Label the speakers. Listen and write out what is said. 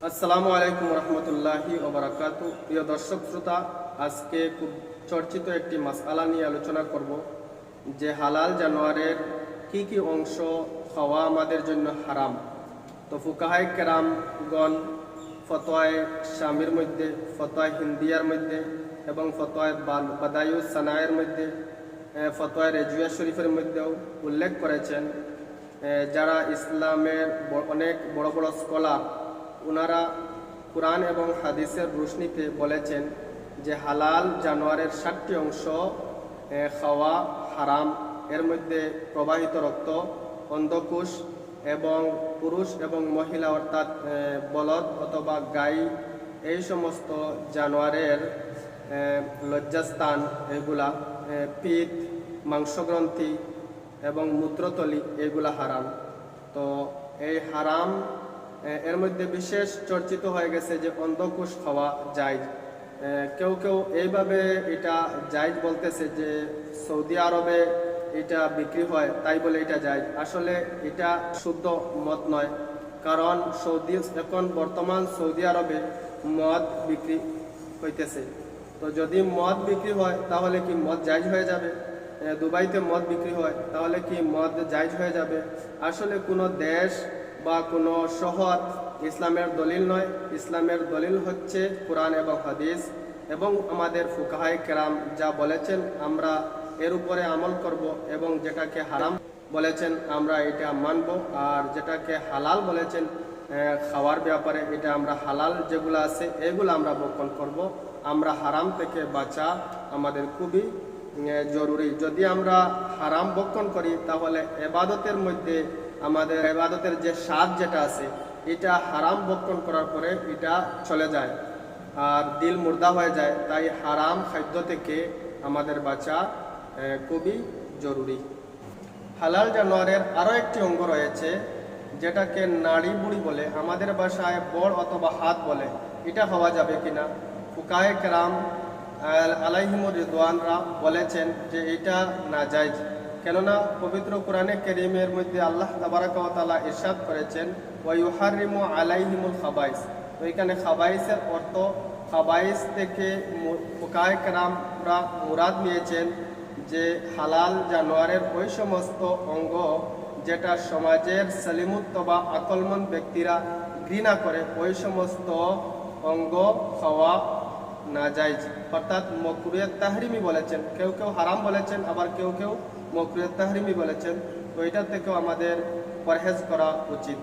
Speaker 1: আসসালামু আলাইকুম রহমতুল্লাহি ওয়া বারাকাতুহু। প্রিয় দর্শক শ্রোতা, আজকে খুব চর্চিত একটি মাসআলা নিয়ে আলোচনা করব যে হালাল জানোয়ারের কি কি অংশ খাওয়া আমাদের জন্য হারাম। তো ফুকাহায়ে কেরামগণ ফতোয়ায়ে শামির মধ্যে, ফতোয়ায়ে হিন্দিয়ার মধ্যে এবং ফতোয়ায়ে বাদায়ুস সানায়ের মধ্যে, ফতোয়ায়ে রেজুয়া শরীফের মধ্যেও উল্লেখ করেছেন। যারা ইসলামের অনেক বড় বড় স্কলার, ওনারা কুরআন এবং হাদিসের রোশনিতে বলেছেন যে হালাল জানোয়ারের 7টি অংশ খাওয়া হারাম। এর মধ্যে প্রবাহিত রক্ত, অন্ধকোষ এবং পুরুষ এবং মহিলা অর্থাৎ বলদ অথবা গাই, এই সমস্ত জানোয়ারের লজ্জাস্থান, এগুলা পিত্ত, মাংসগ্রন্থি এবং মূত্রতলি, এগুলা হারাম। তো এই হারাম এর মধ্যে বিশেষ চর্চিত হয়ে গেছে যে অন্ধকোষ খাওয়া জায়েজ। কেউ কেউ এইভাবে এটা জায়েজ বলতেছে যে সৌদি আরবে এটা বিক্রি হয় তাই বলে এটা জায়েজ। আসলে এটা শুদ্ধ মত নয়, কারণ এখন বর্তমান সৌদি আরবে মদ বিক্রি হইতেছে। তো যদি মদ বিক্রি হয় তাহলে কি মদ জায়েজ হয়ে যাবে? দুবাইতে মদ বিক্রি হয় তাহলে কি মদ জায়েজ হয়ে যাবে? আসলে কোনো দেশ বা কোনো শহর ইসলামের দলিল নয়। ইসলামের দলিল হচ্ছে কুরআন এবং হাদিস, এবং আমাদের ফুকাহায়ে কেরাম যা বলেছেন আমরা এর উপরে আমল করব, এবং যেটাকে হারাম বলেছেন আমরা এটা মানব, আর যেটাকে হালাল বলেছেন খাওয়ার ব্যাপারে, এটা আমরা হালাল যেগুলো আছে এগুলো আমরা বক্ষণ করব। আমরা হারাম থেকে বাঁচা আমাদের খুবই জরুরি। যদি আমরা হারাম বক্ষণ করি তাহলে এবাদতের মধ্যে আমাদের এবাদতের যে স্বাদ যেটা আছে এটা হারাম বক্ষণ করার পরে এটা চলে যায় আর দিল মুর্দা হয়ে যায়। তাই হারাম খাদ্য থেকে আমাদের বাঁচা খুবই জরুরি। হালাল জানোয়ারের আরও একটি অঙ্গ রয়েছে যেটাকে নাড়ি বুড়ি বলে, আমাদের ভাষায় বড় অথবা হাত বলে। এটা হওয়া যাবে কিনা? ফুকাহায়ে কেরাম আলাইহিমুর রিদওয়ানরা বলেছেন যে এটা নাজায়েজ। কেননা পবিত্র কোরআনে কারীমের মধ্যে আল্লাহ তাবারাকা ওয়া তাআলা ইরশাদ করেছেন ওয়া ইউহাররিমু আলাইহিমুল খাবাইস। তো এখানে খাবাইসের অর্থ, খাবাইস থেকে ফুকাহায়ে কেরামরা মুরাদ নিয়েছেন যে হালাল জানোয়ারের ওই সমস্ত অঙ্গ যেটা সমাজের সলিমুত বা আকলমন্দ ব্যক্তিরা ঘৃণা করে, ওই সমস্ত অঙ্গ খাওয়া নাজায়েজ, অর্থাৎ মাকরুহে তাহরিমি বলেছেন। কেউ কেউ হারাম বলেছেন, আবার কেউ কেউ মাকরুহে তাহরিমি বলেছেন। তো এটা থেকেও আমাদের পরহেজ করা উচিত।